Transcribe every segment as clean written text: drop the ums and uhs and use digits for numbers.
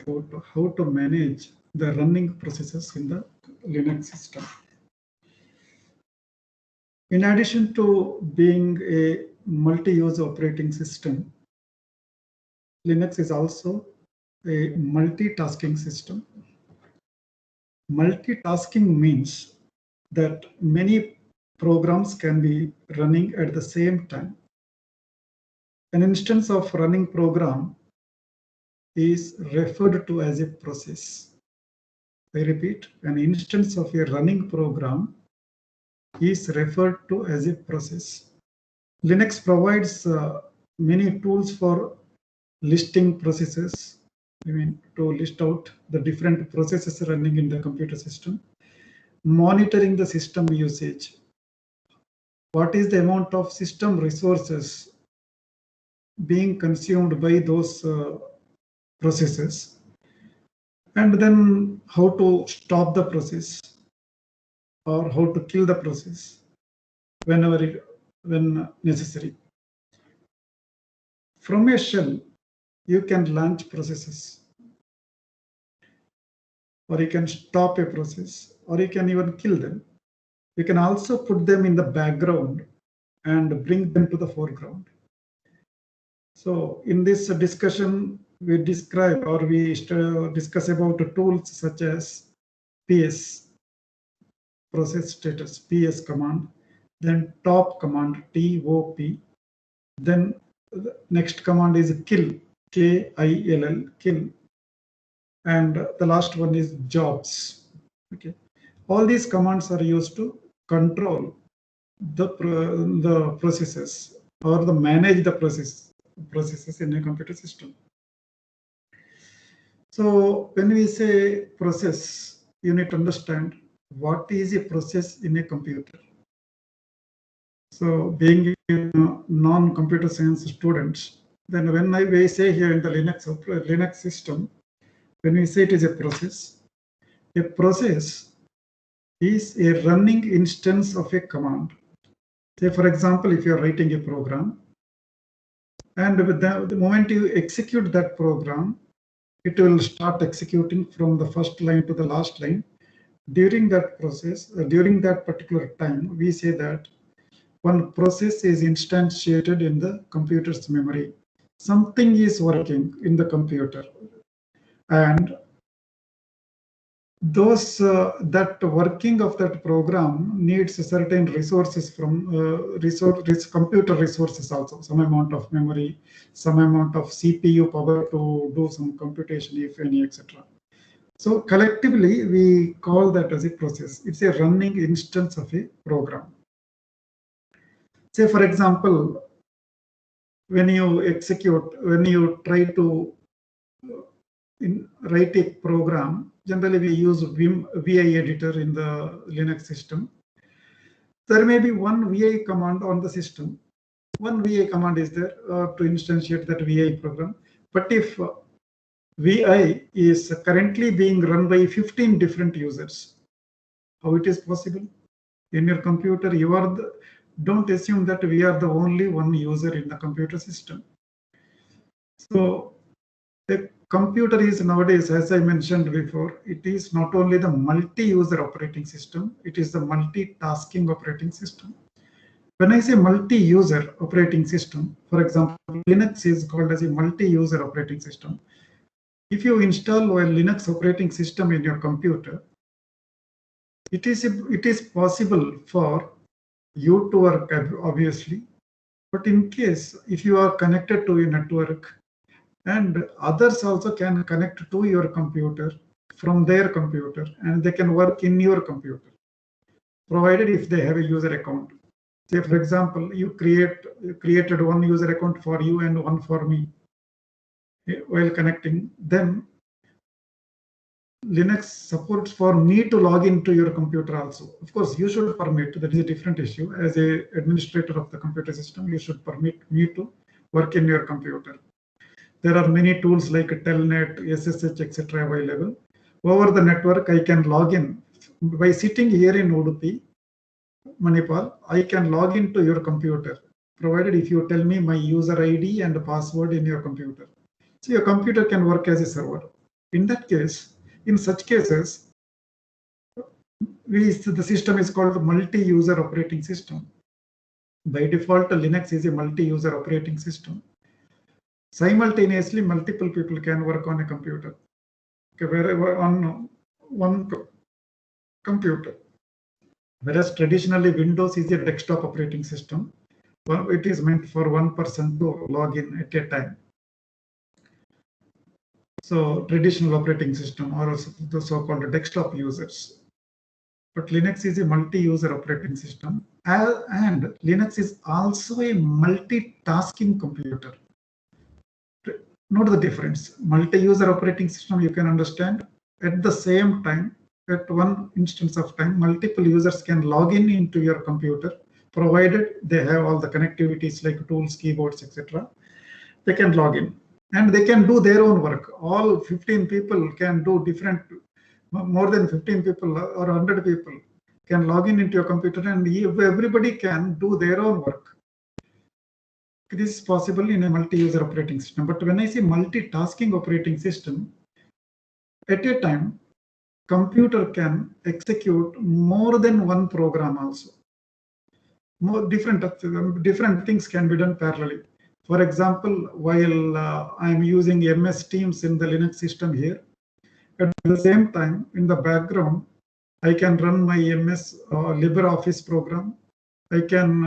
about how to manage the running processes in the Linux system. In addition to being a multi-use operating system, Linux is also a multitasking system. Multitasking means that many programs can be running at the same time. An instance of running program is referred to as a process. I repeat, an instance of a running program is referred to as a process. Linux provides many tools for listing processes. To list out the different processes running in the computer system, monitoring the system usage. What is the amount of system resources being consumed by those processes, and then how to stop the process or how to kill the process when necessary. From a shell, you can launch processes, or you can stop a process, or you can even kill them. You can also put them in the background and bring them to the foreground. So in this discussion, we describe or we discuss about tools such as PS, process status, PS command, then top command, TOP, then the next command is kill, KILL, kill, and the last one is jobs. Okay, all these commands are used to control the processes or manage the processes in a computer system. So when we say process, you need to understand what is a process in a computer. So being a non-computer science students, then when we say here in the Linux system, when we say it is a process is a running instance of a command. Say, for example, if you are writing a program, and with the moment you execute that program, it will start executing from the first line to the last line. During that process, during that particular time, we say that one process is instantiated in the computer's memory. Something is working in the computer, and those that working of that program needs certain resources from computer resources also, some amount of memory, some amount of CPU power to do some computation, if any, etc. So collectively, we call that as a process. It's a running instance of a program. Say, for example, when you try to write a program, generally we use VI editor in the Linux system. There may be one VI command on the system. One VI command is there to instantiate that VI program. But if VI is currently being run by 15 different users, how it is possible? In your computer, don't assume that we are the only one user in the computer system. So the computer is nowadays, as I mentioned before, it is not only the multi-user operating system, it is the multitasking operating system. When I say multi-user operating system, for example, Linux is called as a multi-user operating system. If you install a Linux operating system in your computer, it is possible for you to work, obviously, but in case if you are connected to a network, and others also can connect to your computer from their computer, and they can work in your computer, provided if they have a user account. Say, for example, you created one user account for you and one for me while connecting. Then Linux supports for me to log into your computer also. Of course, you should permit, that is a different issue. As an administrator of the computer system, you should permit me to work in your computer. There are many tools like Telnet, SSH, etc. available. Over the network, I can log in. By sitting here in Udupi, Manipal, I can log into your computer, provided if you tell me my user ID and password in your computer. So your computer can work as a server. In that case, in such cases, the system is called multi-user operating system. By default, Linux is a multi-user operating system. Simultaneously, multiple people can work on a computer, wherever on one computer. Whereas traditionally, Windows is a desktop operating system. Well, it is meant for one person to log in at a time. So traditional operating system, or the so-called desktop users. But Linux is a multi-user operating system, and Linux is also a multitasking computer. Note the difference. Multi-user operating system, you can understand, at the same time, at one instance of time, multiple users can log in into your computer, provided they have all the connectivities like tools, keyboards, etc. They can log in and they can do their own work. All 15 people can do different, more than 15 people or 100 people can log in into your computer, and everybody can do their own work. This is possible in a multi-user operating system. But when I say multitasking operating system, at a time, computer can execute more than one program also. More different things can be done parallelly. For example, while I am using MS Teams in the Linux system here, at the same time, in the background, I can run my MS LibreOffice program. I can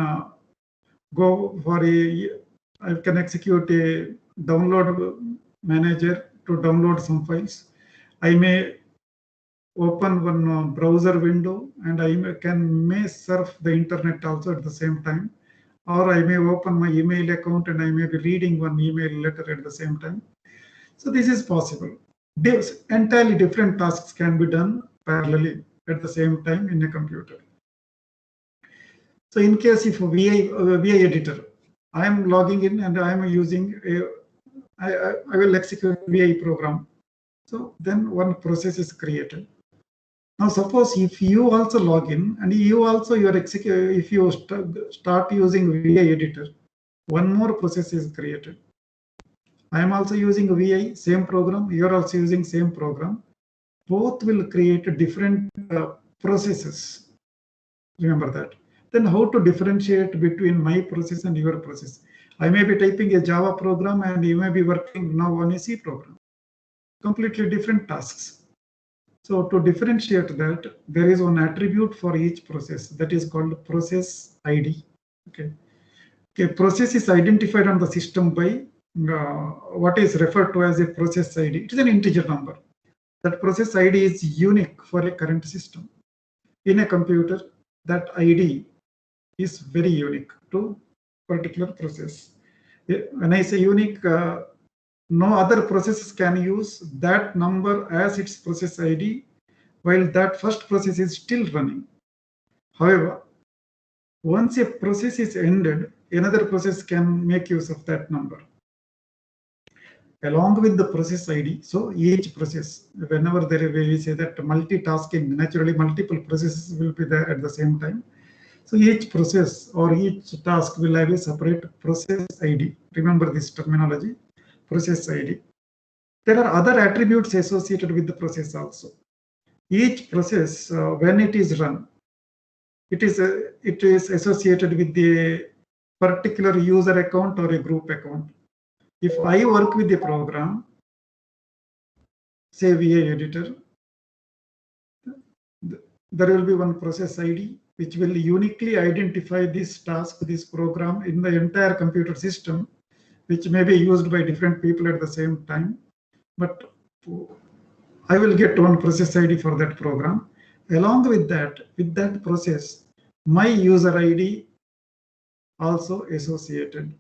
I can execute a download manager to download some files. I may open one browser window, and I may surf the internet also at the same time. Or I may open my email account and I may be reading one email letter at the same time. So this is possible. Entirely different tasks can be done parallelly at the same time in a computer. So in case if VI editor, I am logging in and I am using I will execute VI program. So then one process is created. Now suppose if you also log in and you also if you start using VI editor, one more process is created. I am also using VI, same program, you are also using same program. Both will create different processes. Remember that. Then how to differentiate between my process and your process? I may be typing a Java program and you may be working now on a C program. Completely different tasks. So to differentiate that, there is one attribute for each process that is called process ID. Okay. Process is identified on the system by what is referred to as a process ID. It is an integer number. That process ID is unique for a current system. In a computer, that ID is very unique to particular process. When I say unique, no other processes can use that number as its process ID while that first process is still running. However, once a process is ended, another process can make use of that number along with the process ID. So each process, whenever we say that multitasking, naturally multiple processes will be there at the same time. So each process or each task will have a separate process ID. Remember this terminology, process ID. There are other attributes associated with the process also. Each process, when it is run, it is associated with the particular user account or a group account. If I work with the program, say VI editor, there will be one process ID which will uniquely identify this task, this program in the entire computer system, which may be used by different people at the same time. But I will get one process ID for that program. Along with that process, my user ID also associated.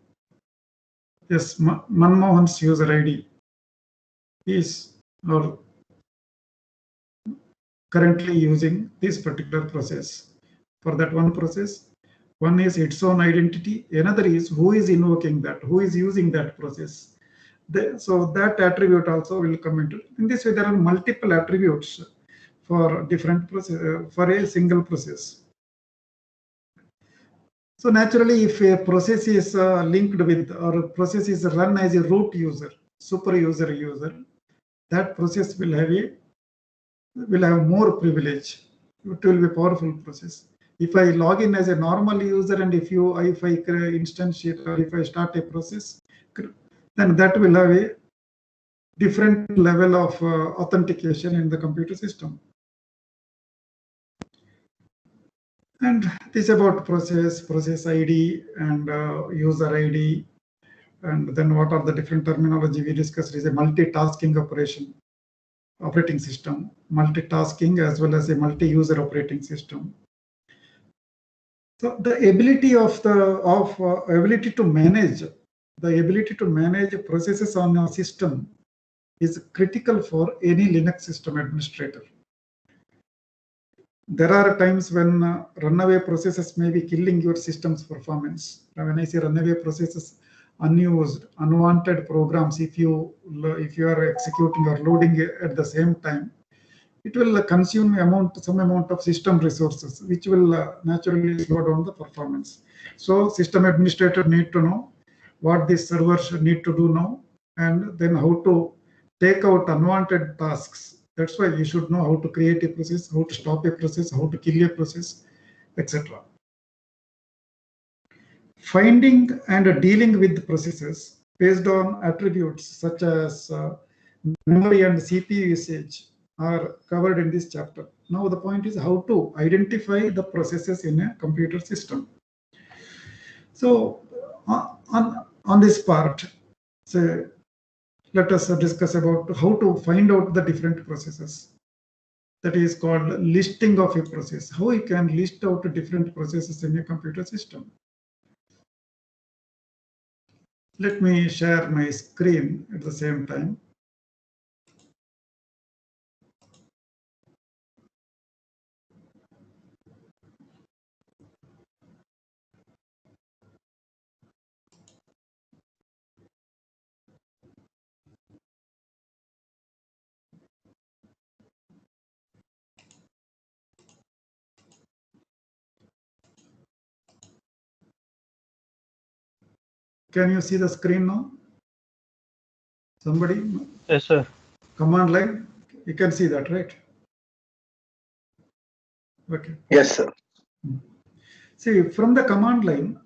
Yes, Manmohan's user ID is or currently using this particular process. For that one process, one is its own identity, another is who is invoking that, who is using that process. So that attribute also will come into. In this way, there are multiple attributes for different process for a single process. So naturally, if a process is linked with or a process is run as a root user, super user, that process will have more privilege. It will be a powerful process. If I log in as a normal user, and if I instantiate or if I start a process, then that will have a different level of authentication in the computer system. And this is about process ID and user ID. And then what are the different terminology we discussed is a multitasking operating system, multitasking as well as a multi-user operating system. So the ability to manage processes on a system is critical for any Linux system administrator. There are times when runaway processes may be killing your system's performance. Now, when I say runaway processes, unused, unwanted programs, if you are executing or loading at the same time, it will consume some amount of system resources, which will naturally slow down the performance. So system administrator need to know what these servers need to do now, and then how to take out unwanted tasks. That's why you should know how to create a process, how to stop a process, how to kill a process, etc. Finding and dealing with processes based on attributes such as memory and CPU usage are covered in this chapter. Now the point is how to identify the processes in a computer system. So on this part, so let us discuss about how to find out the different processes. That is called listing of a process. How you can list out different processes in a computer system. Let me share my screen at the same time. Can you see the screen now? Somebody? Yes, sir. Command line, you can see that, right? Okay. Yes, sir. See, from the command line,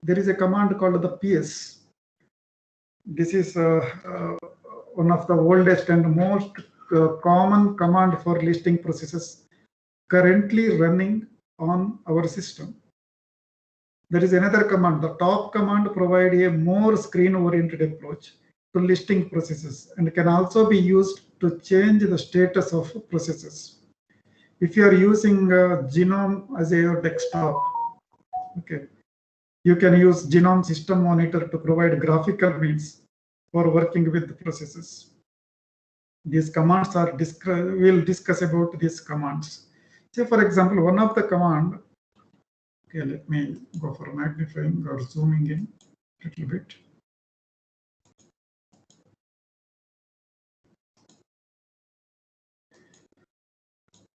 there is a command called the PS. This is one of the oldest and most common command for listing processes currently running on our system. There is another command. The top command provides a more screen-oriented approach to listing processes and can also be used to change the status of processes. If you are using GNOME as your desktop, okay, you can use GNOME System Monitor to provide graphical means for working with the processes. These commands are we'll discuss about these commands. Say, for example, one of the command. Okay, let me go for magnifying or zooming in a little bit.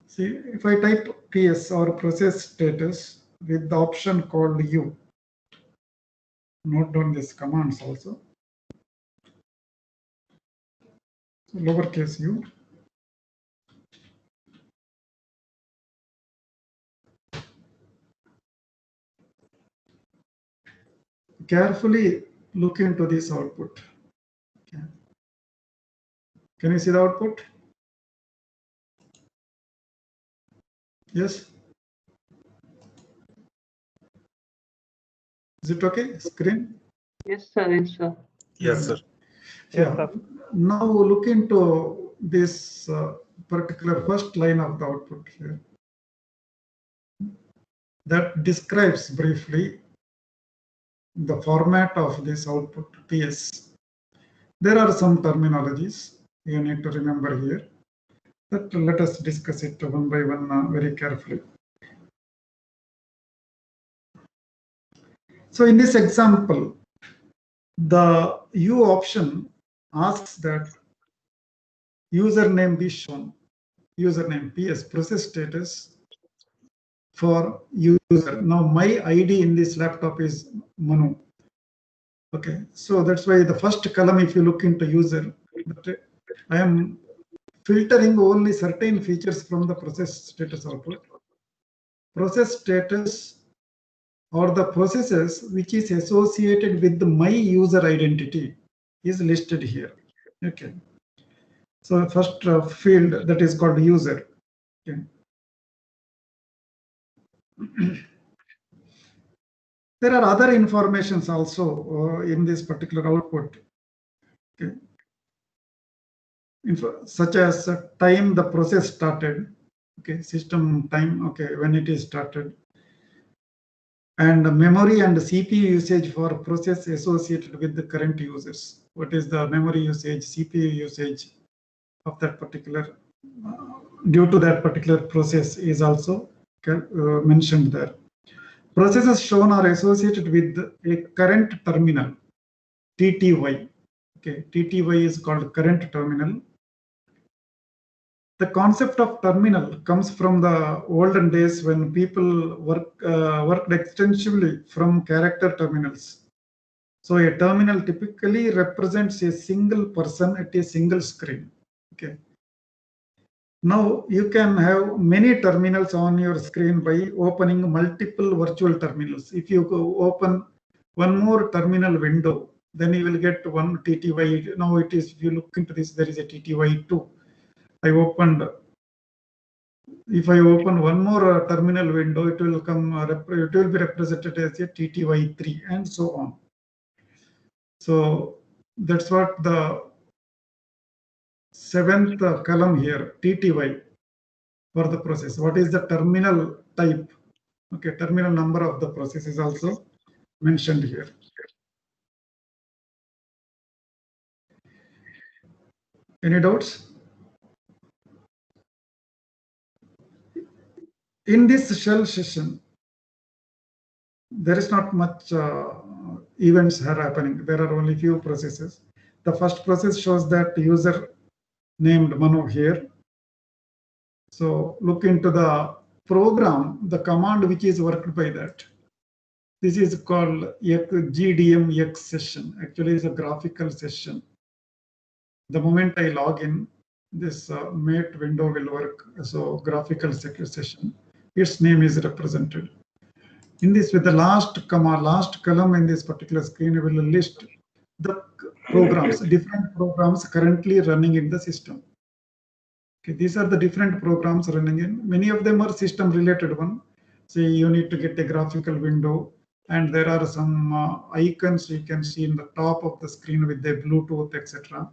See, if I type PS or process status with the option called U, note down these commands also. So lowercase u. Carefully look into this output. Okay. Can you see the output? Yes. Is it okay? Screen? Yes, sir. Yes, sir. Yes, sir. Yeah. Yes, Now look into this particular first line of the output here. That describes briefly the format of this output PS. There are some terminologies you need to remember here, but let us discuss it one by one very carefully. So in this example, the U option asks that username be shown, username PS, process status for user. Now my ID in this laptop is Manu. Okay, so that's why the first column, if you look into user, but I am filtering only certain features from the process status output. Process status or the processes which is associated with my user identity is listed here. Okay. So first field that is called user. Okay. There are other informations also in this particular output. Okay. Such as time the process started. Okay, system time. Okay, when it is started. And memory and CPU usage for process associated with the current users. What is the memory usage, CPU usage of that particular, due to that particular process is also mentioned there. Processes shown are associated with a current terminal, TTY. Okay, TTY is called current terminal. The concept of terminal comes from the olden days when people worked extensively from character terminals. So a terminal typically represents a single person at a single screen. Okay. Now you can have many terminals on your screen by opening multiple virtual terminals. If you open one more terminal window, then you will get one TTY. Now it is, if you look into this, there is a TTY2. If I open one more terminal window, it will be represented as a TTY3 and so on. So that's what the 7th column here, TTY for the process. What is the terminal type? Okay, terminal number of the process is also mentioned here. Any doubts? In this shell session, there is not much events are happening. There are only few processes. The first process shows that user named Manu here. So look into the program, the command which is worked by that. This is called GDMX session. Actually, it's a graphical session. The moment I log in, this mate window will work. So graphical session. Its name is represented. In this, with the last column in this particular screen, will list the programs, different programs currently running in the system. Okay, these are the different programs running in. Many of them are system related one. Say you need to get a graphical window, and there are some icons you can see in the top of the screen with the Bluetooth, etc.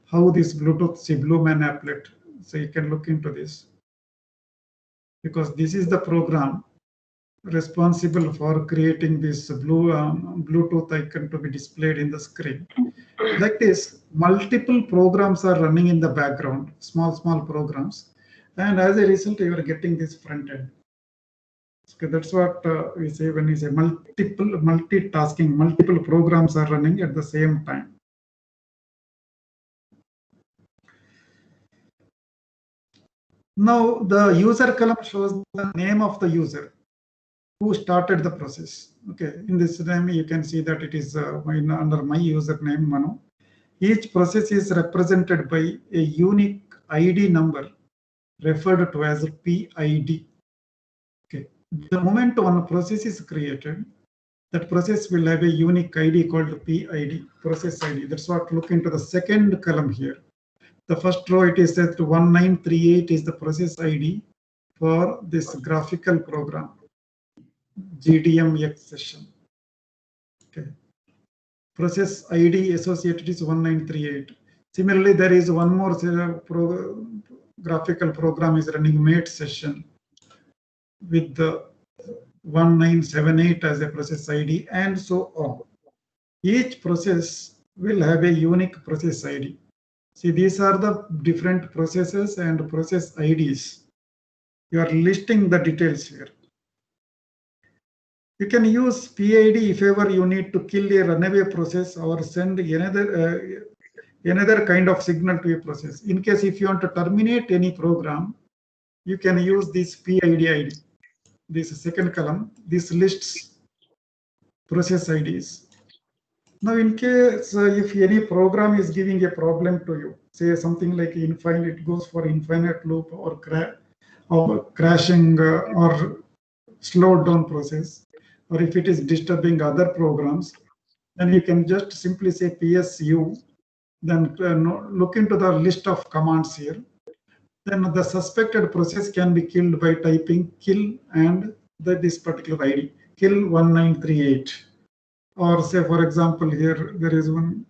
How this Bluetooth, say Blueman applet. So you can look into this, because this is the program responsible for creating this Bluetooth icon to be displayed in the screen. Like this, multiple programs are running in the background, small programs, and as a result, you are getting this front end. Okay, that's what we say when we say multitasking, multiple programs are running at the same time. Now, the user column shows the name of the user who started the process. Okay, in this name, you can see that it is under my username, Manu. Each process is represented by a unique ID number referred to as a PID. Okay, the moment one process is created, that process will have a unique ID called PID, process ID. That's what look into the second column here. The first row, it is set to 1938 is the process ID for this graphical program, GDMX session. Okay. Process ID associated is 1938. Similarly, there is one more graphical program is running mate session with the 1978 as a process ID and so on. Each process will have a unique process ID. See, these are the different processes and process IDs. You are listing the details here. You can use PID if ever you need to kill a runaway process or send another kind of signal to a process. In case if you want to terminate any program, you can use this PID ID. This second column, this lists process IDs. Now, in case if any program is giving a problem to you, say something like infinite, goes for infinite loop or crashing or slowed down process, or if it is disturbing other programs, then you can just simply say PSU, then look into the list of commands here. Then the suspected process can be killed by typing kill and this particular ID, kill 1938. Or say, for example, here there is one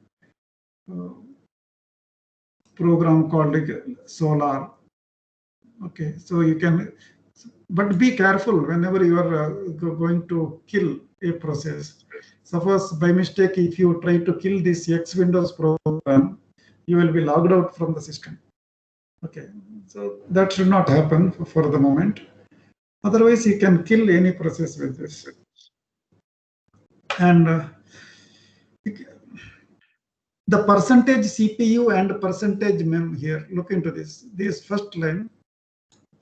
program called Solar. Okay, so you can, but be careful whenever you are going to kill a process. Suppose by mistake, if you try to kill this X Windows program, you will be logged out from the system. Okay, so that should not happen for the moment. Otherwise, you can kill any process with this. And the percentage CPU and percentage mem here, look into this. This first line,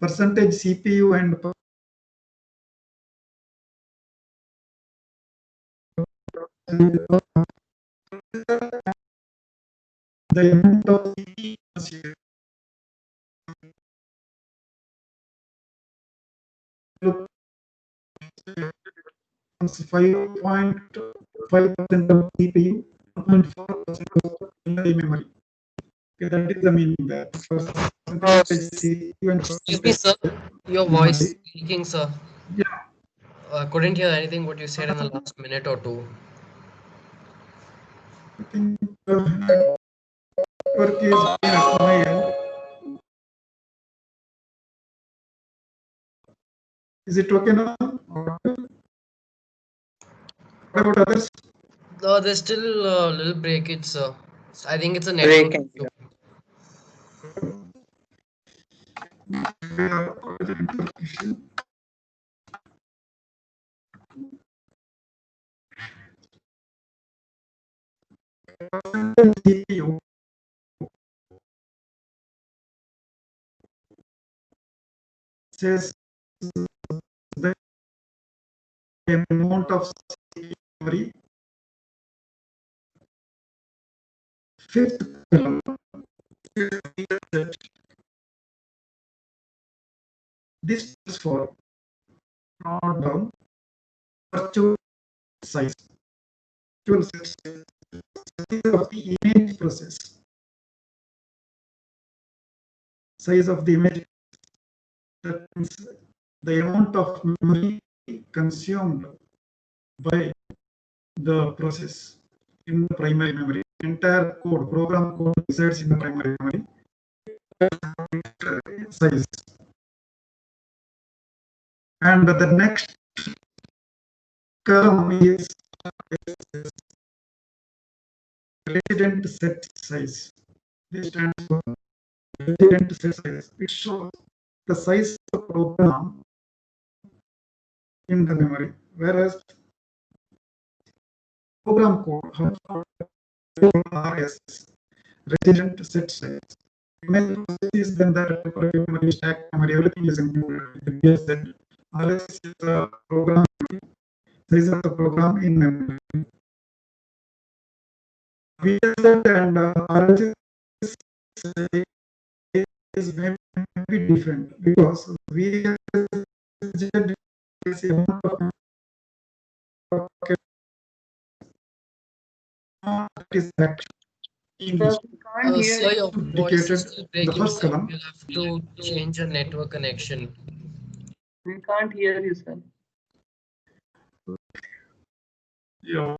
percentage CPU and the amount of CPU look 5.5% of CPU, 1.4% of memory. Okay, that is the meaning there. Percentage CPU and Excuse me, sir. Your voice is leaking, sir. Yeah. Couldn't hear anything what you said in the last minute or two. I think network is fine at my end. Is it okay now? What about others? There's still a little breakage, sir. I think it's a network issue. CPU says the amount of memory. Fifth column, this is for not down virtual size. Virtual size of the image process. Size of the image, that means the amount of memory consumed by the process in the primary memory. Entire code, program code resides in the primary memory. Size. And the next column is resident set size. This stands for resident set size. It shows the size of the program in the memory, whereas program code RS, resident set size. Image is then the memory, stack memory, everything is included. BSZ, RS is the program size of the program in memory. VSZ and RS is maybe different because VSZ is a amount of that is actually Sir, we can't hear Sir, your voice is indicated still the breaking, first sir. column. You'll have to change your network connection. We can't hear you, sir. Yeah.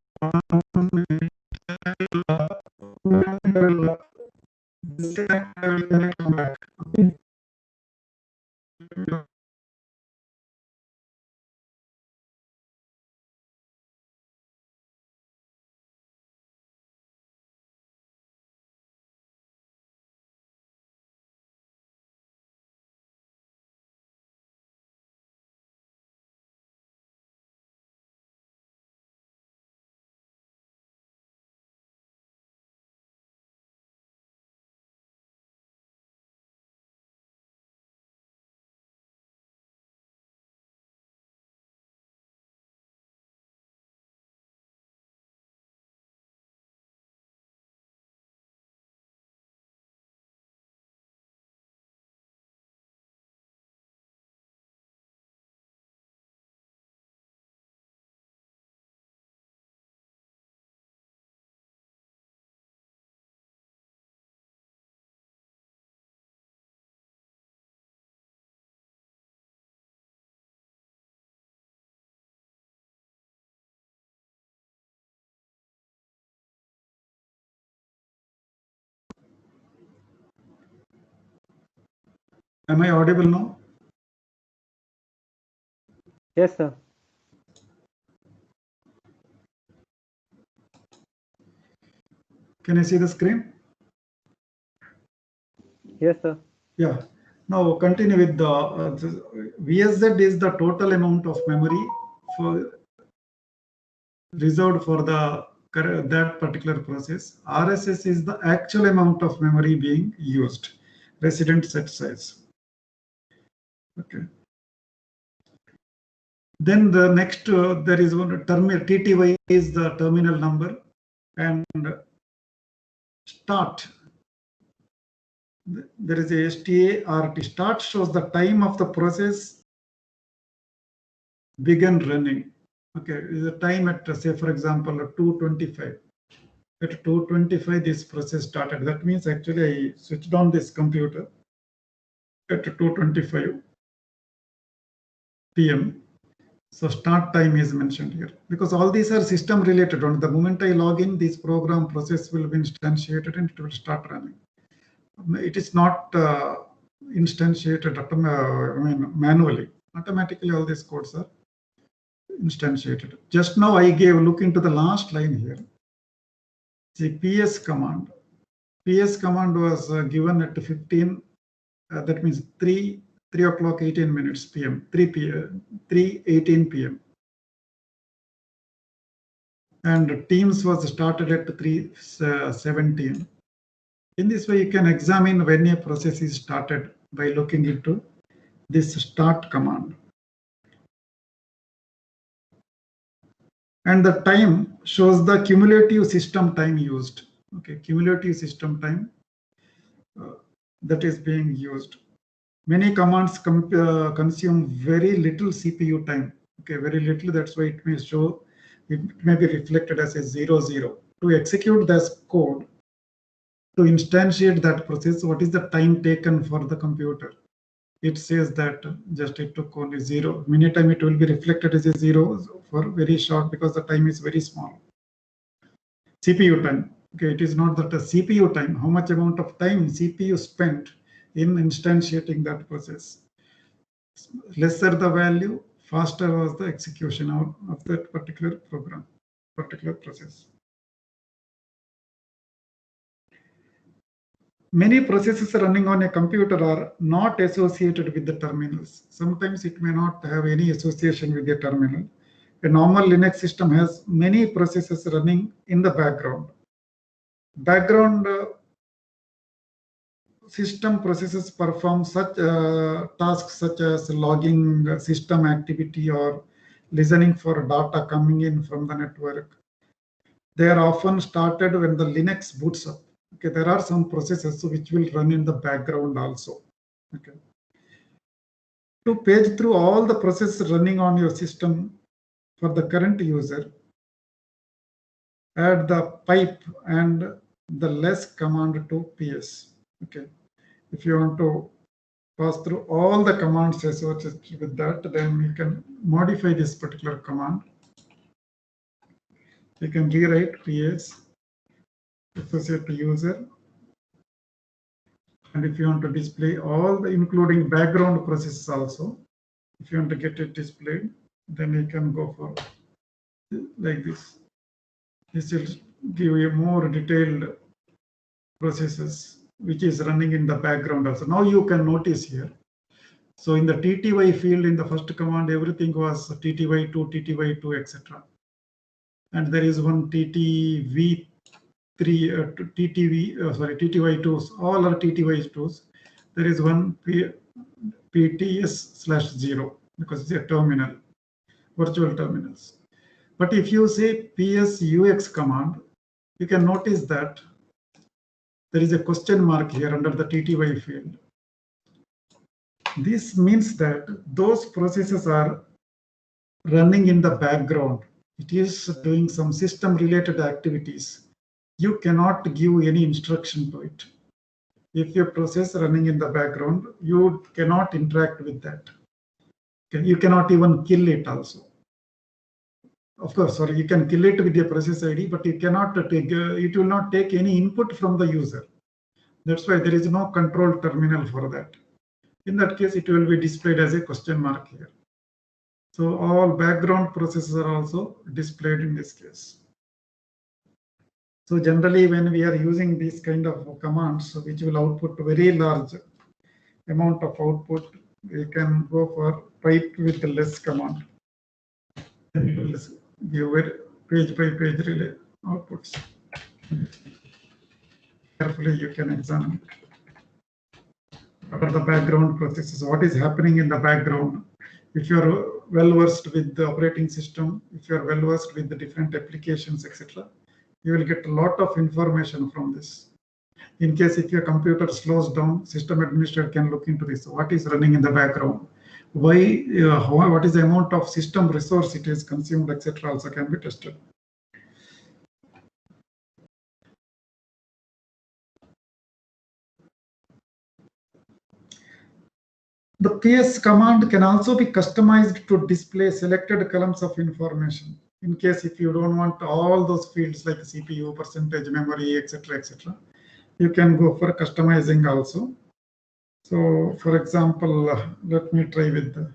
Am I audible now? Yes, sir. Can you see the screen? Yes, sir. Yeah. Now continue with the VSZ is the total amount of memory for reserved for the that particular process. RSS is the actual amount of memory being used, resident set size. Okay. Then the next there is one terminal. TTY is the terminal number, and start. There is a START. Start shows the time of the process began running. Okay, is the time at, say, for example, 2:25. At 2:25, this process started. That means actually I switched on this computer at 2:25 p.m. So start time is mentioned here because all these are system related. On the moment I log in, this program process will be instantiated and it will start running. It is not instantiated manually. Automatically, all these codes are instantiated. Just now I gave look into the last line here. The PS command. PS command was given at 15. That means 3 o'clock 18 minutes p.m. 3:18 p.m. And Teams was started at 3:17. In this way, you can examine when a process is started by looking into this start command. And the time shows the cumulative system time used. Okay, cumulative system time that is being used. Many commands consume very little CPU time. Okay, very little. That's why it may show. It may be reflected as a 00. To execute this code, to instantiate that process, what is the time taken for the computer? It says that just it took only 0. Many time it will be reflected as a 0 for very short because the time is very small. CPU time. Okay, it is not that the CPU time, how much amount of time CPU spent in instantiating that process. Lesser the value, faster was the execution of that particular program, particular process. Many processes running on a computer are not associated with the terminals. Sometimes it may not have any association with the terminal. A normal Linux system has many processes running in the background. Background system processes perform such tasks such as logging system activity or listening for data coming in from the network. They are often started when the Linux boots up. Okay, there are some processes which will run in the background also. Okay. To page through all the processes running on your system for the current user, add the pipe and the less command to PS. Okay. If you want to pass through all the commands associated with that, then you can modify this particular command. You can rewrite PS associate to user. And if you want to display all the including background processes also, if you want to get it displayed, then you can go for like this. This will give you more detailed processes which is running in the background also. Now you can notice here. So in the TTY field in the first command, everything was TTY2, etc. And there is one TTV3, TTY2s, all are TTY2s. There is one PTS/0 because it's a terminal, virtual terminals. But if you say PSUX command, you can notice that there is a question mark here under the TTY field. This means that those processes are running in the background. It is doing some system related activities. You cannot give any instruction to it. If your process running in the background, you cannot interact with that. Okay. You cannot even kill it also. Of course, sorry, you can kill it with your process ID, but you cannot take, it will not take any input from the user. That's why there is no control terminal for that. In that case, it will be displayed as a question mark here. So all background processes are also displayed in this case. So generally, when we are using these kind of commands, which will output very large amount of output, we can go for pipe with less command. And it will give page by page relay outputs. Carefully, you can examine what are the background processes, what is happening in the background. If you are well versed with the operating system, if you are well versed with the different applications, etc., you will get a lot of information from this. In case if your computer slows down, system administrator can look into this. What is running in the background? Why? What is the amount of system resource it is consumed, etc. also can be tested. The PS command can also be customized to display selected columns of information. In case if you don't want all those fields like CPU, percentage, memory, etc., etc., you can go for customizing also. So, for example, let me try with the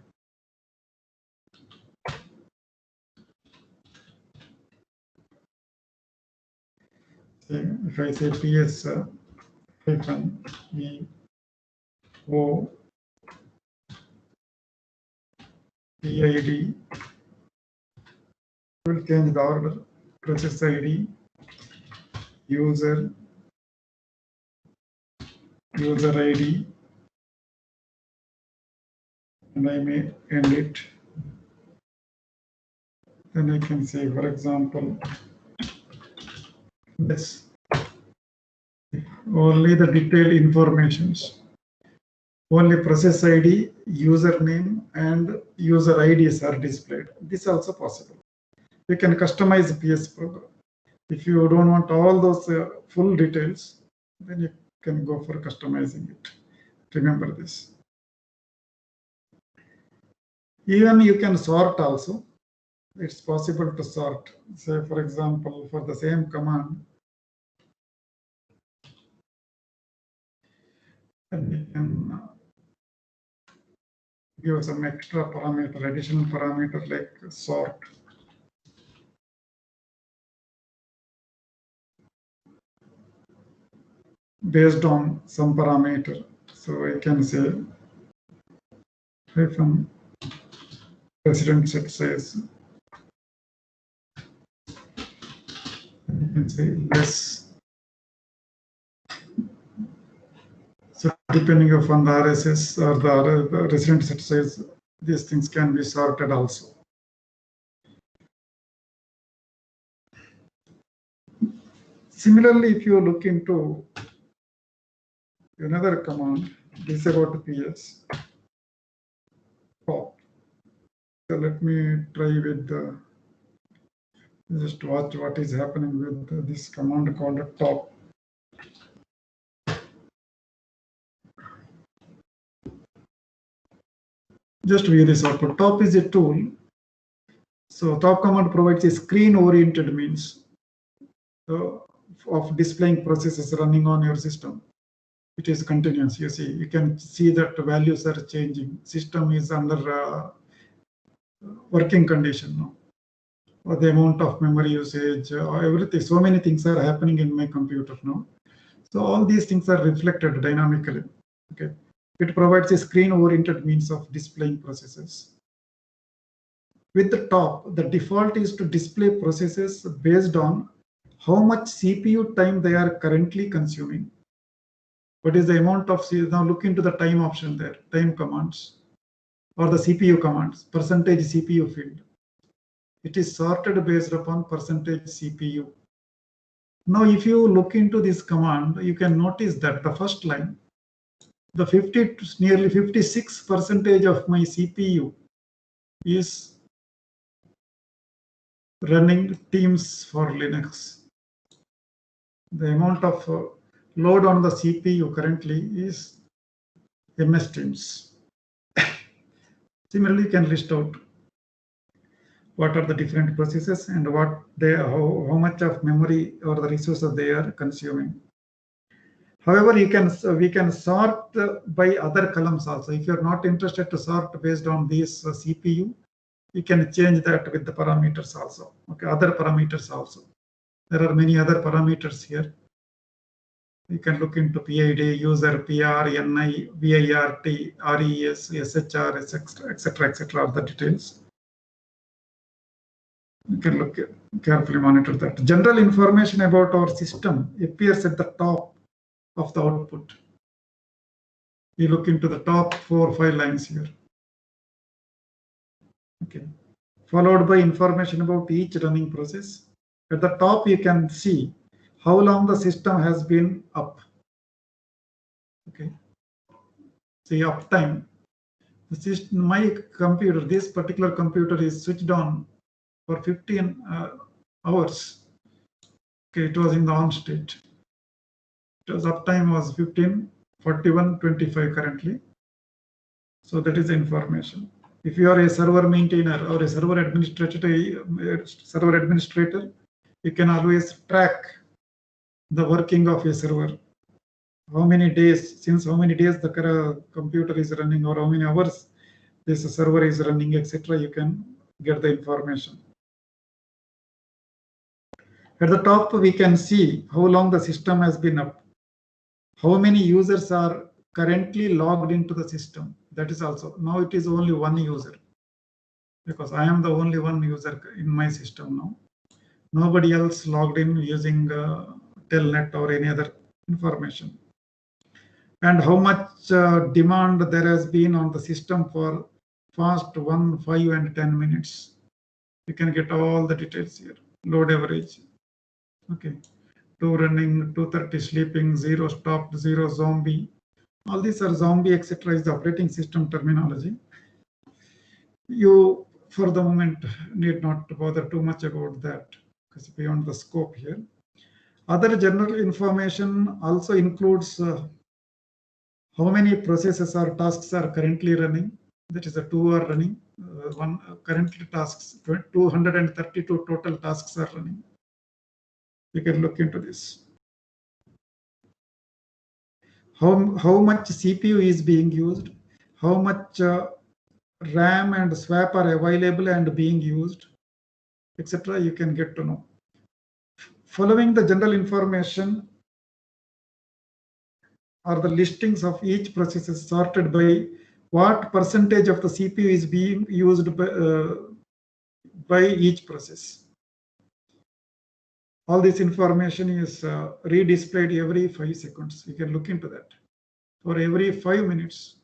if I say PS hyphen E O PID, will change the order, process ID, user ID, and I may end it. Then I can say, for example, this only the detailed informations, only process ID, username, and user IDs are displayed. This is also possible. You can customize the PS program. If you don't want all those full details, then you can go for customizing it. Remember this. Even you can sort also. It's possible to sort. Say, for example, for the same command, and we can give some extra parameter, additional parameter like sort. Based on some parameter. So I can say hyphen president set size. You can say less. So depending upon the RSS or the resident set size, these things can be sorted also. Similarly, if you look into another command, this is about PS top. So let me try with the, just watch what is happening with this command called top. Just view this output. Top is a tool. So top command provides a screen-oriented means of displaying processes running on your system. It is continuous. You see, you can see that values are changing. System is under working condition now. Or the amount of memory usage, or everything. So many things are happening in my computer now. So all these things are reflected dynamically. Okay. It provides a screen-oriented means of displaying processes. With the top, the default is to display processes based on how much CPU time they are currently consuming. What is the amount of, now look into the time option there, time commands, or the CPU commands, percentage CPU field. It is sorted based upon percentage CPU. Now, if you look into this command, you can notice that the first line, the nearly 56% of my CPU is running Teams for Linux. The amount of load on the CPU currently is MS Teams. Similarly, you can list out what are the different processes and what they how much of memory or the resources they are consuming. However, we can sort by other columns also. If you're not interested to sort based on this CPU, you can change that with the parameters also. Okay, other parameters also. There are many other parameters here. You can look into PID, user, PR, NI, VIRT, RES, SHR, etc. Are the details. You can look carefully monitor that. General information about our system appears at the top of the output. You look into the top 4 or 5 lines here. Okay. Followed by information about each running process. At the top, you can see how long the system has been up. Okay. See uptime. The system, my computer, this particular computer is switched on for 15 hours. Okay, it was in the on state. It was uptime was 15, 41, 25 currently. So that is the information. If you are a server maintainer or a server administrator, you can always track the working of a server. How many days, since how many days the computer is running, or how many hours this server is running, etc. You can get the information. At the top, we can see how long the system has been up. How many users are currently logged into the system. That is also, now it is only one user, because I am the only one user in my system now. Nobody else logged in using Telnet or any other information. And how much demand there has been on the system for fast 1, 5, and 10 minutes. You can get all the details here. Load average. Okay. 2 running, 230 sleeping, 0 stopped, 0 zombie. All these are zombie, etc. is the operating system terminology. You, for the moment, need not bother too much about that, because beyond the scope here. Other general information also includes how many processes or tasks are currently running. That is, the 2 are running. Currently tasks, 232 total tasks are running. You can look into this. How much CPU is being used, how much RAM and swap are available and being used, etc. You can get to know. Following the general information are the listings of each process is sorted by what percentage of the CPU is being used by each process. All this information is redisplayed every 5 seconds. You can look into that. For every 5 minutes,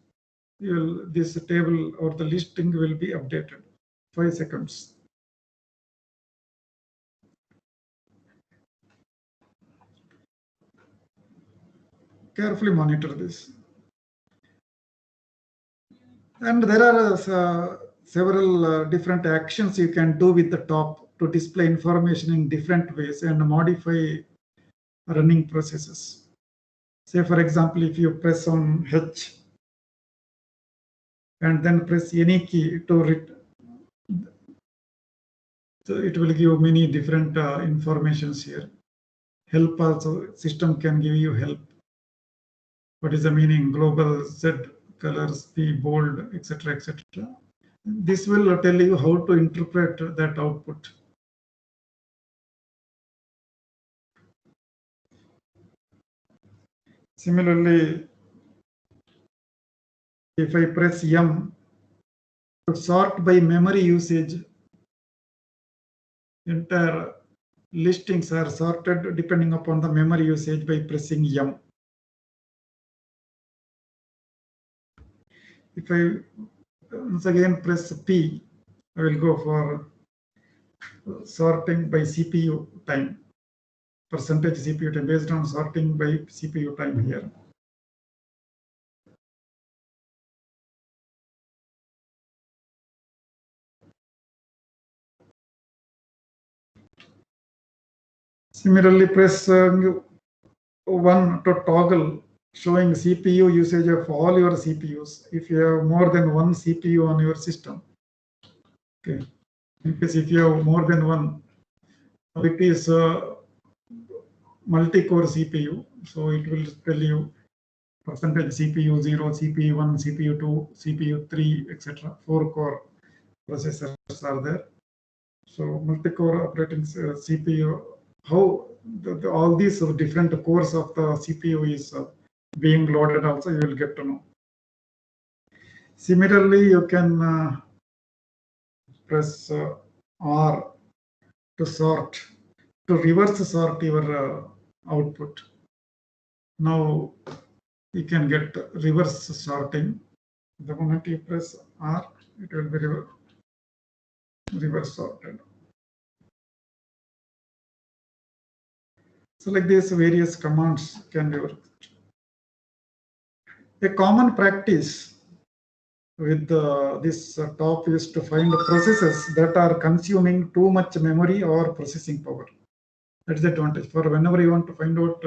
this table or the listing will be updated. 5 seconds. Carefully monitor this. And there are several different actions you can do with the top to display information in different ways and modify running processes. Say, for example, if you press on H and then press any key to read, so it will give many different informations here. Help also, system can give you help. What is the meaning? Global, Z, colors, P, bold, etc., etc. This will tell you how to interpret that output. Similarly, if I press M to sort by memory usage, entire listings are sorted depending upon the memory usage by pressing M. If I once again press P, I will go for sorting by CPU time, percentage CPU time, based on sorting by CPU time here. Similarly, press 1 to toggle showing CPU usage of all your CPUs. If you have more than one CPU on your system, okay. Because if you have more than one, it is multi-core CPU. So it will tell you percentage CPU 0, CPU 1, CPU 2, CPU 3, etc. 4-core processors are there. So multi-core operating CPU, how all these different cores of the CPU is being loaded also, you will get to know. Similarly, you can press R to sort, to reverse sort your output. Now you can get reverse sorting. The moment you press R, it will be reverse sorted. So like this, various commands can be worked. A common practice with this top is to find processes that are consuming too much memory or processing power. That's the advantage. For whenever you want to find out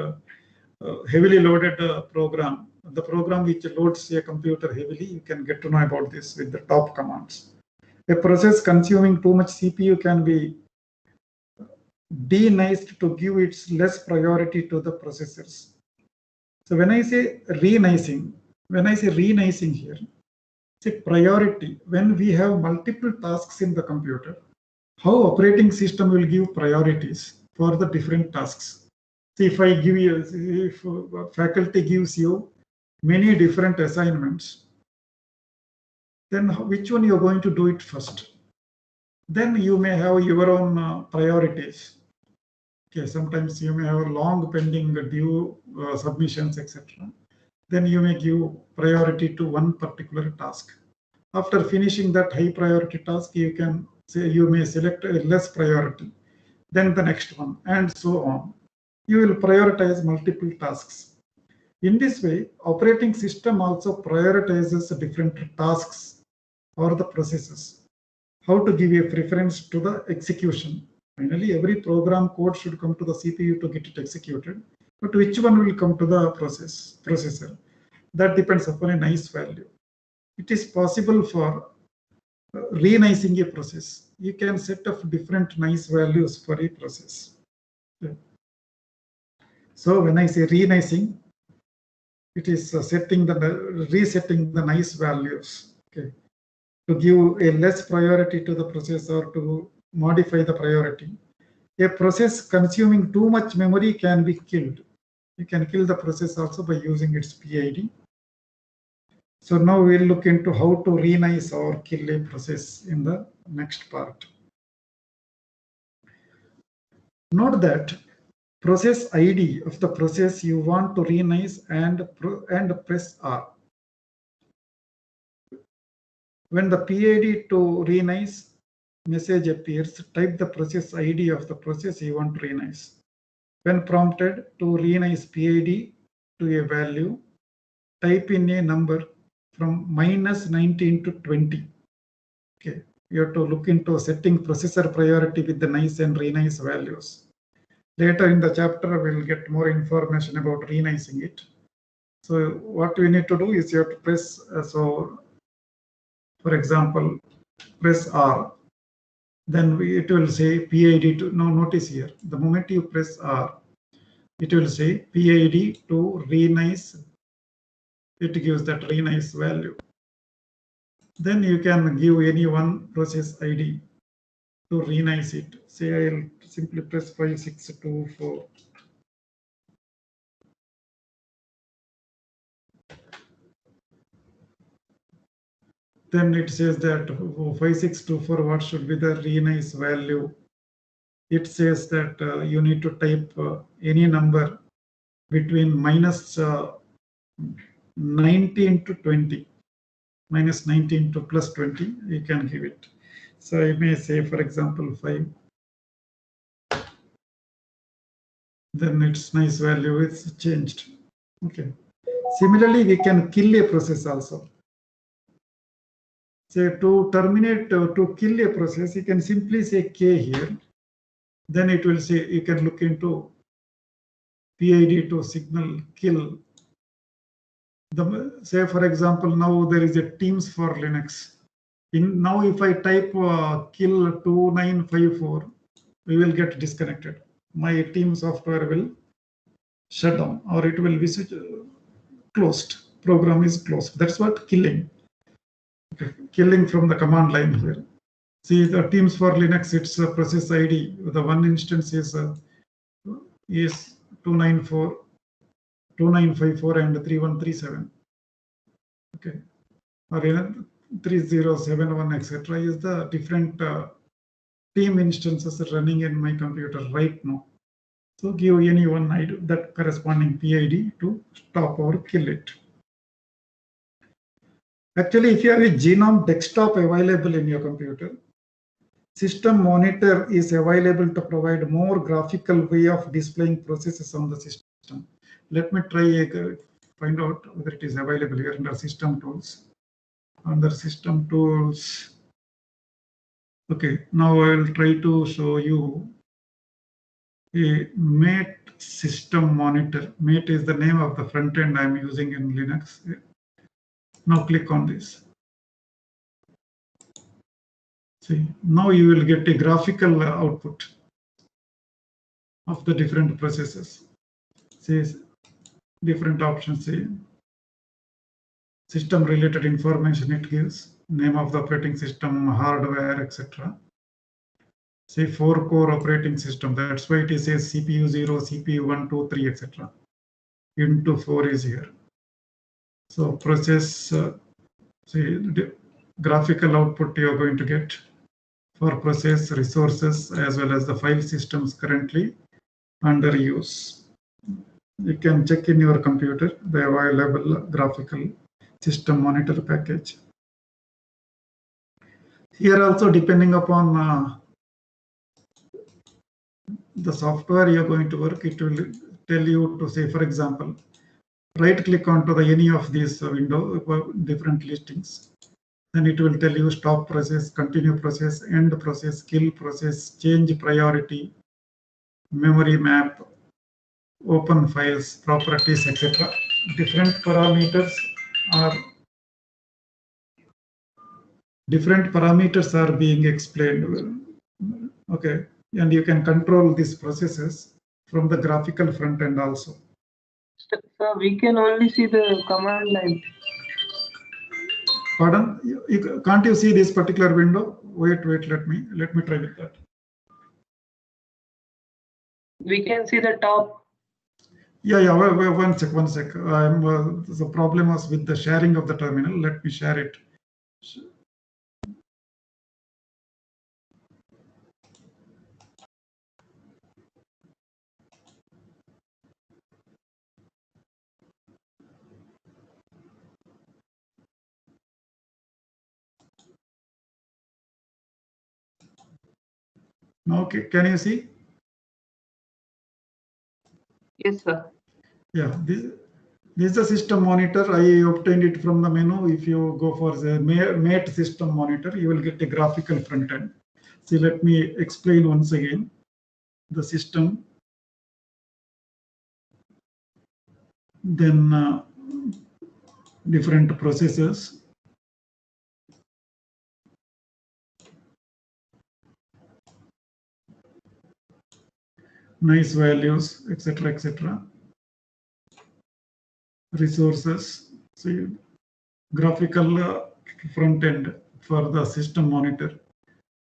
heavily loaded program, the program which loads a computer heavily, you can get to know about this with the top commands. A process consuming too much CPU can be deniced to give its less priority to the processors. So when I say renicing, here, it's a priority. When we have multiple tasks in the computer, how operating system will give priorities for the different tasks. See, if I give you, if faculty gives you many different assignments, then which one you're going to do it first? Then you may have your own priorities. Okay, sometimes you may have long pending due submissions, etc. Then you may give priority to one particular task. After finishing that high priority task, you can say you may select a less priority, then the next one, and so on. You will prioritize multiple tasks. In this way, operating system also prioritizes different tasks or the processes. How to give a preference to the execution. Finally, every program code should come to the CPU to get it executed. But which one will come to the processor? That depends upon a nice value. It is possible for renicing a process. You can set up different nice values for a process. Okay. So when I say renicing, it is resetting the nice values. Okay, to give a less priority to the processor, to modify the priority. A process consuming too much memory can be killed. You can kill the process also by using its PID. So now we'll look into how to renice or kill a process in the next part. Note that process ID of the process you want to renice and press R. When the PID to renice message appears, type the process ID of the process you want to renice. When prompted to renice PID to a value, type in a number from -19 to 20. Okay, you have to look into setting processor priority with the nice and renice values. Later in the chapter, we'll get more information about renicing it. So what we need to do is you have to press, for example, press R. Then it will say PID to, now notice here, the moment you press R, it will say PID to renice. It gives that renice value. Then you can give any one process ID to renice it. Say I'll simply press 5624. Then it says that 5624, what should be the renice value? It says that you need to type any number between -19 to 20. -19 to +20, you can give it. So I may say, for example, 5. Then its nice value is changed. Okay. Similarly, we can kill a process also. Say to terminate, to kill a process, you can simply say K here. Then it will say, you can look into PID to signal kill. Say, for example, now there is a Teams for Linux. Now if I type kill 2954, we will get disconnected. My Teams software will shut down, or it will be closed. Program is closed. That's what killing. Okay. Killing from the command line here. See, the Teams for Linux, it's a process ID. The one instance is 294, 2954 and 3137. Okay. Or 3071, etc. is the different team instances running in my computer right now. So give any one ID, that corresponding PID to stop or kill it. Actually, if you have a Genome desktop available in your computer, System Monitor is available to provide more graphical way of displaying processes on the system. Let me try find out whether it is available here under System Tools. Under System Tools. Okay, now I will try to show you a Mate System Monitor. Mate is the name of the front end I am using in Linux. Now click on this. See, now you will get a graphical output of the different processes. See, different options. See, system related information it gives, name of the operating system, hardware, etc. Say 4-core operating system. That's why it is a CPU 0, CPU 1, 2, 3, etc. Into 4 is here. So process, see, the graphical output you are going to get for process, resources, as well as the file systems currently under use. You can check in your computer the available graphical system monitor package. Here also, depending upon the software you're going to work, it will tell you to say, for example, right click onto any of these window, different listings. Then it will tell you stop process, continue process, end process, kill process, change priority, memory map, open files, properties, etc. Different parameters are being explained. Okay, and you can control these processes from the graphical front end also. Sir, we can only see the command line. Pardon? Can't you see this particular window? Wait, let me try with that. We can see the top. Yeah. Wait, one sec. The problem was with the sharing of the terminal. Let me share it. Okay, can you see? Yes, sir. Yeah, this is the system monitor. I obtained it from the menu. If you go for the Mate system monitor, you will get a graphical front end. See, let me explain once again the system. Then different processes. Nice values, etc. Resources. See, graphical front end for the system monitor.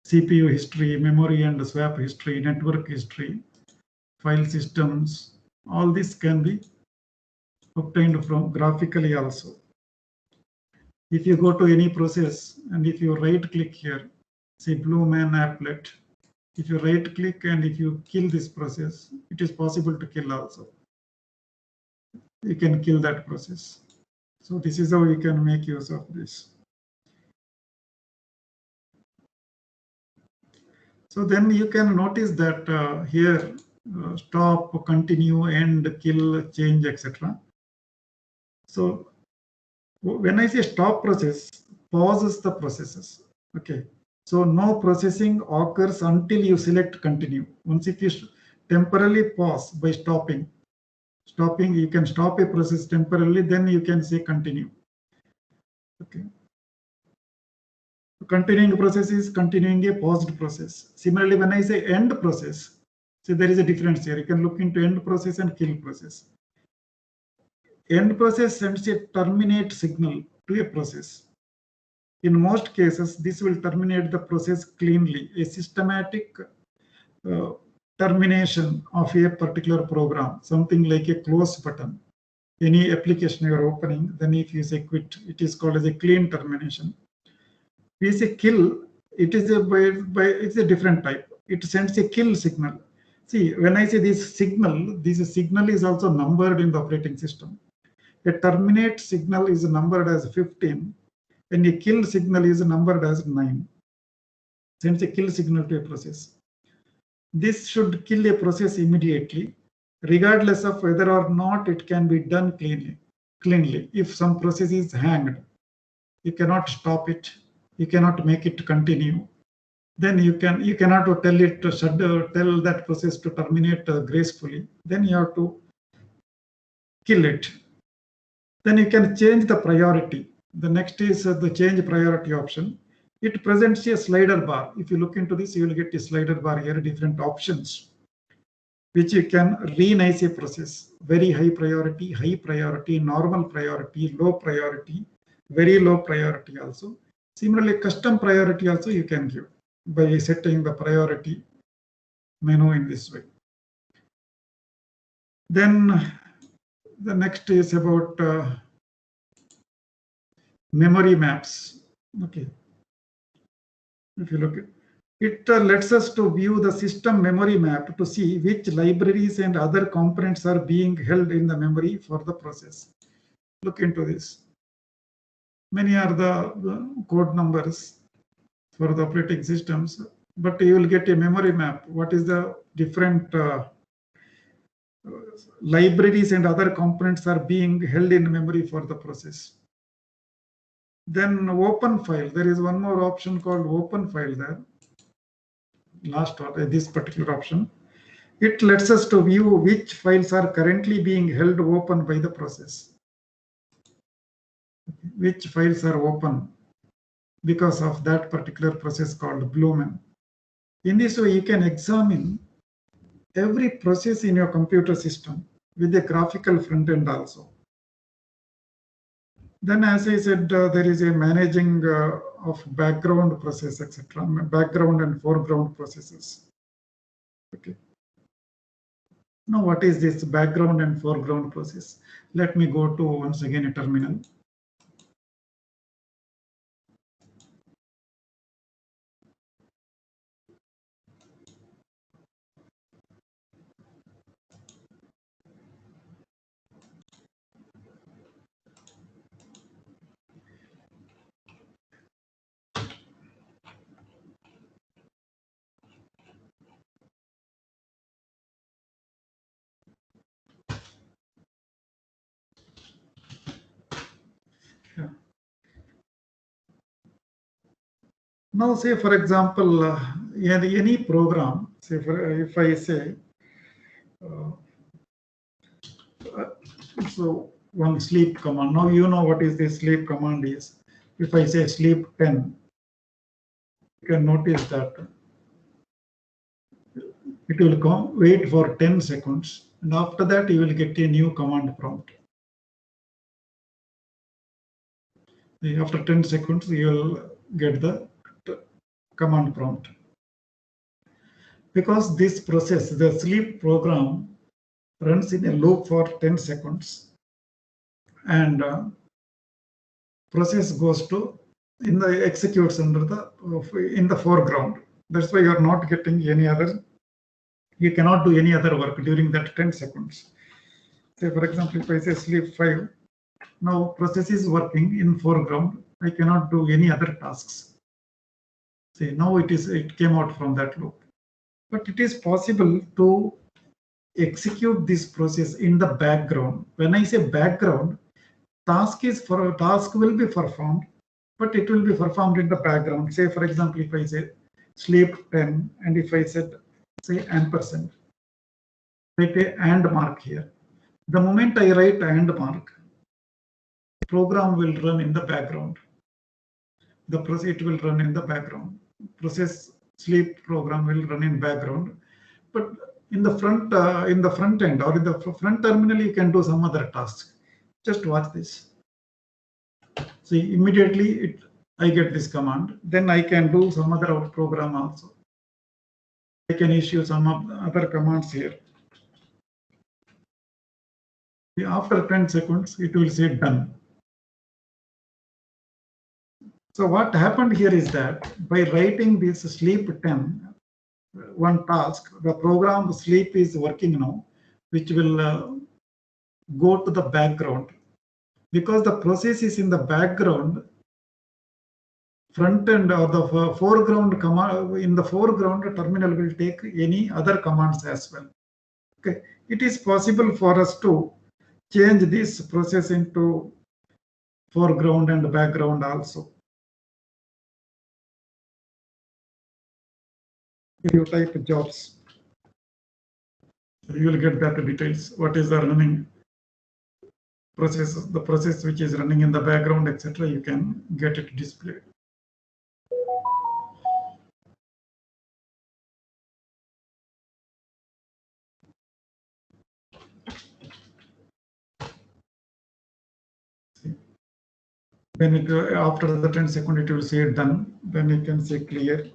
CPU history, memory and swap history, network history, file systems. All this can be obtained from graphically also. If you go to any process and if you right click here, say Blueman applet, if you right click and if you kill this process, it is possible to kill also. You can kill that process. So this is how you can make use of this. So then you can notice that here stop, continue, end, kill, change, etc. So when I say stop process, pauses the processes. Okay. So no processing occurs until you select continue. Once if you temporarily pause by stopping, you can stop a process temporarily, then you can say continue. Okay. Continuing process is continuing a paused process. Similarly, when I say end process, So there is a difference here. You can look into end process and kill process. End process sends a terminate signal to a process. In most cases, this will terminate the process cleanly, a systematic termination of a particular program, something like a close button. Any application you are opening, then if you say quit, it is called as a clean termination. We say kill, it is it's a different type. It sends a kill signal. See, when I say this signal is also numbered in the operating system. A terminate signal is numbered as 15, and a kill signal is numbered as 9. Sends a kill signal to a process. This should kill a process immediately, regardless of whether or not it can be done cleanly. If some process is hanged, you cannot stop it, you cannot make it continue. Then you cannot tell it to tell that process to terminate gracefully. Then you have to kill it. Then you can change the priority. The next is the change priority option. It presents a slider bar. If you look into this, you will get a slider bar here, different options, which you can re-nice a process. Very high priority, normal priority, low priority, very low priority also. Similarly, custom priority also you can give by setting the priority menu in this way. Then the next is about memory maps. Okay. If you look at it, lets us to view the system memory map to see which libraries and other components are being held in the memory for the process. Look into this. Many are the code numbers for the operating systems, but you will get a memory map. What is the different libraries and other components are being held in memory for the process. Then open file. There is one more option called open file there. Last one, this particular option. It lets us to view which files are currently being held open by the process. Which files are open because of that particular process called Blumen. In this way, you can examine every process in your computer system with a graphical front end also. Then, as I said, there is a managing of background process, etc. Background and foreground processes. Okay. Now, what is this background and foreground process? Let me go to once again a terminal. Now, say for example, any program, say if I say, so one sleep command. Now you know what is the sleep command is. If I say sleep 10, you can notice that it will come, wait for 10 seconds, and after that you will get a new command prompt. After 10 seconds, you will get the command prompt. Because this process, the sleep program, runs in a loop for 10 seconds, and process goes to executes in the foreground. That's why you are not getting any other. You cannot do any other work during that 10 seconds. Say for example, if I say sleep 5, now process is working in foreground. I cannot do any other tasks. See, now it came out from that loop. But it is possible to execute this process in the background. When I say background, task will be performed, but it will be performed in the background. Say for example, if I say sleep 10, and if I said say ampersand, write a and mark here. The moment I write and mark, program will run in the background. The process, it will run in the background. Process sleep program will run in background. But in the front end or in the front terminal, you can do some other tasks. Just watch this. See, immediately I get this command. Then I can do some other program also. I can issue some other commands here. After 10 seconds, it will say done. So what happened here is that by writing this sleep 10, one task, the program sleep is working now, which will go to the background. Because the process is in the background, front end or the foreground command, in the foreground, the terminal will take any other commands as well. Okay, it is possible for us to change this process into foreground and background also. If you type jobs, you will get that details. What is the running process, the process which is running in the background, etc. You can get it displayed. Then after the 10 seconds, it will say done. Then you can say clear.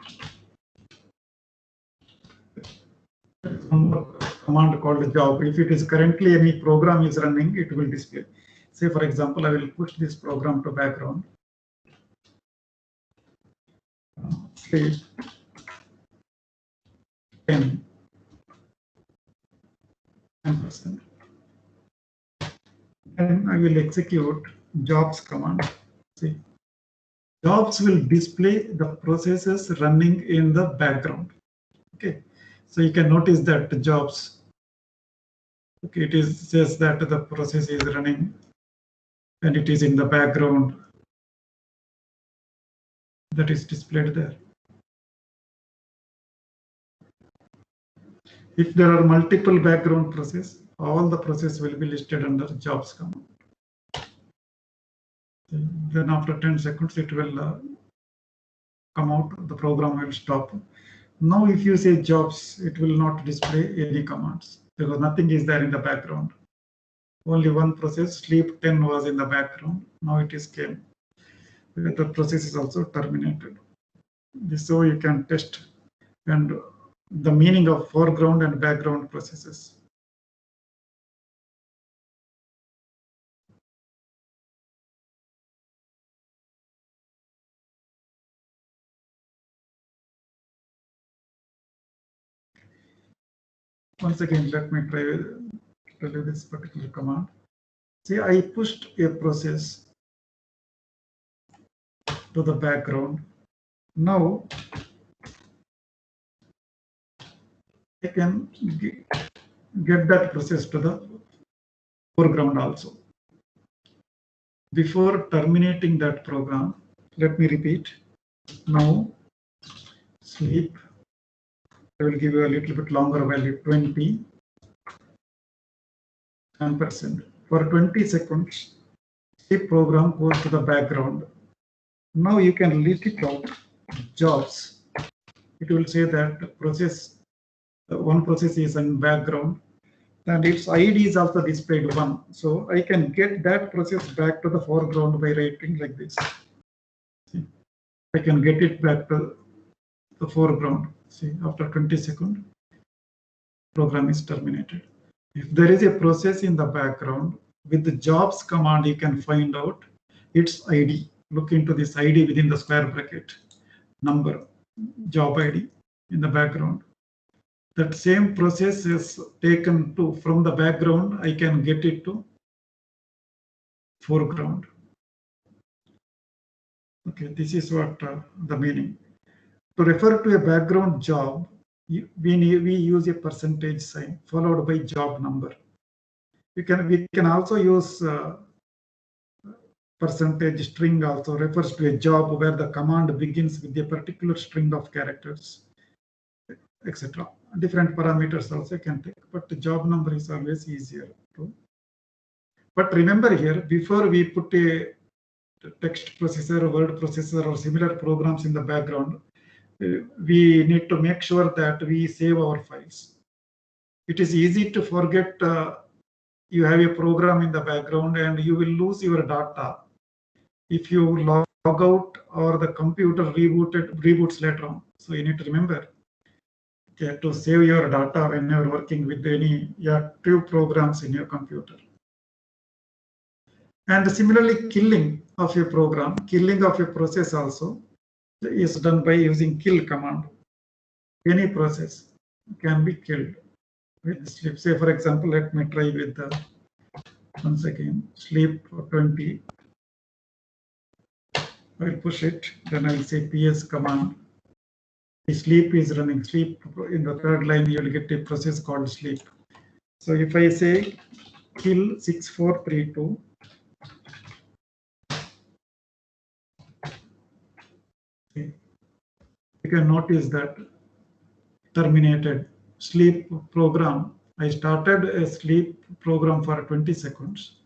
Command called job. If it is currently any program is running, it will display. Say for example, I will push this program to background. Say 10%. And I will execute jobs command. See, jobs will display the processes running in the background. Okay, so you can notice that the jobs. Okay, it says that the process is running, and it is in the background. That is displayed there. If there are multiple background processes, all the process will be listed under jobs command. Then after 10 seconds, it will come out, the program will stop. Now if you say jobs, it will not display any commands because nothing is there in the background. Only one process, sleep 10 was in the background. Now it is came. The process is also terminated. This so you can test and the meaning of foreground and background processes. Once again, let me tell you this particular command. See, I pushed a process to the background. Now I can get that process to the foreground also. Before terminating that program, let me repeat. Now sleep. I will give you a little bit longer value, 20, 10%. For 20 seconds, sleep program goes to the background. Now you can list it out, jobs. It will say that process, one process is in background and its ID is also displayed 1. So I can get that process back to the foreground by writing like this. See, I can get it back to the foreground. See, after 20 seconds, program is terminated. If there is a process in the background, with the jobs command, you can find out its ID. Look into this ID within the square bracket, number, job ID in the background. That same process is taken to from the background. I can get it to foreground. Okay, this is what the meaning. To refer to a background job, we use a percentage sign followed by job number. We can also use percentage string also refers to a job where the command begins with a particular string of characters, etc. Different parameters also can take, but the job number is always easier to. But remember here, before we put a text processor, word processor, or similar programs in the background, we need to make sure that we save our files. it is easy to forget. You have a program in the background and you will lose your data if you log out or the computer reboots later on. So you need to remember to save your data when you're working with any active programs in your computer. And similarly, killing of a program, killing of a process also is done by using kill command. Any process can be killed with sleep. Say, for example, let me try with the once again sleep 20. I will push it, then I will say ps command. The sleep is running. Sleep in the third line, you will get a process called sleep. So if I say kill 6432, you can notice that terminated sleep program. I started a sleep program for 20 seconds,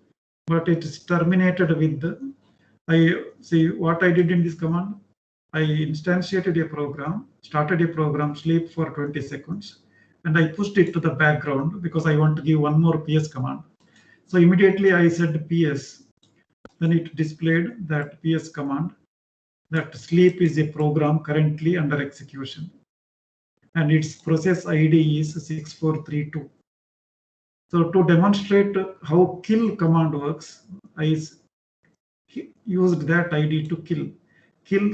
but it is terminated with the, I see what I did in this command. I instantiated a program, started a program sleep for 20 seconds, and I pushed it to the background because I want to give one more ps command. So immediately I said ps, then it displayed that ps command, that sleep is a program currently under execution and its process ID is 6432. So to demonstrate how kill command works, I used that ID to kill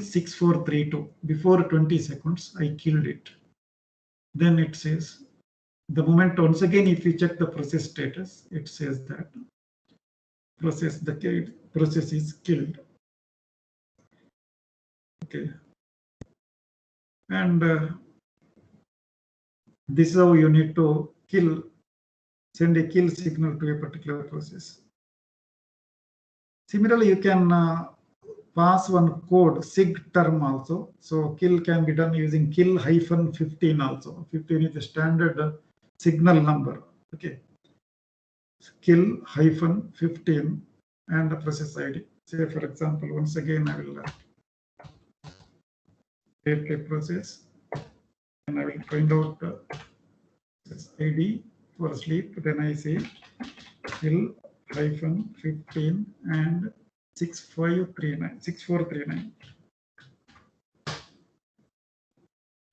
6432. Before 20 seconds, I killed it. Then it says, the moment once again, if you check the process status, it says that the process is killed. Okay. And this is how you need to send a kill signal to a particular process. Similarly, you can pass one code sig term also. So kill can be done using kill -15 also. 15 is the standard signal number. Okay. Kill -15 and the process ID. Say for example, once again I will create a process and I will find out this ID for sleep. Then I say kill -15 and 6439.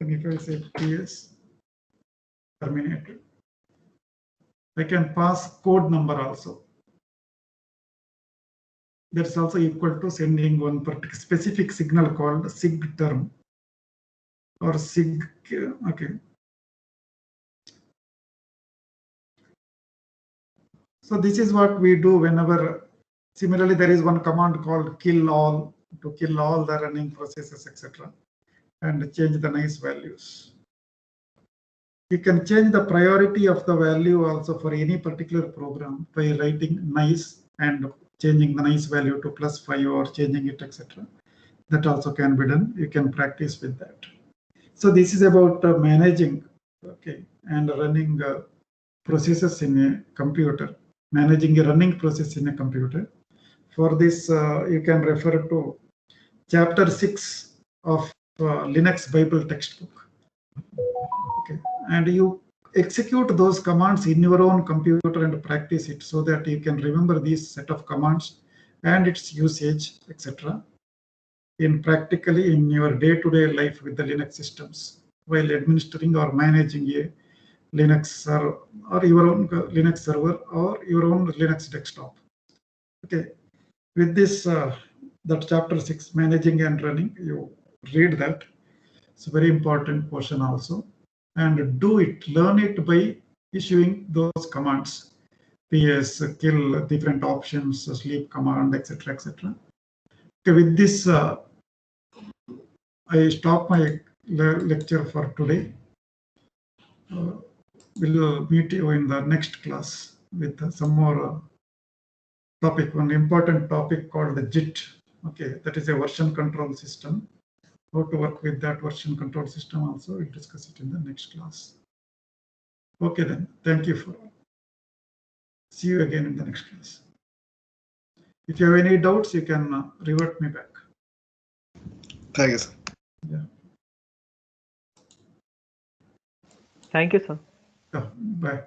And if I say ps terminated, I can pass code number also. That's also equal to sending one particular specific signal called sig term or sig. Okay. So this is what we do whenever. Similarly, there is one command called kill all to kill all the running processes, etc., and change the nice values. You can change the priority of the value also for any particular program by writing nice and changing the nice value to +5 or changing it, etc. That also can be done. You can practice with that. So this is about managing, okay, and running processes in a computer, managing a running process in a computer. For this, you can refer to chapter 6 of Linux Bible textbook. Okay, and you execute those commands in your own computer and practice it so that you can remember these set of commands and its usage, etc. in practically in your day-to-day life with the Linux systems while administering or managing a Linux server or your own Linux server or your own Linux desktop. Okay, with this, that chapter 6, managing and running, you read that. It's a very important portion also. And do it, learn it by issuing those commands, ps, kill, different options, sleep command, etc., etc. Okay, with this, I stop my lecture for today. We'll meet you in the next class with some more topic, one important topic called the JIT. Okay, that is a version control system. How to work with that version control system also, we'll discuss it in the next class. Okay then, thank you for all. See you again in the next class. If you have any doubts, you can revert me back. Thank you, sir. Thank you, sir. Bye.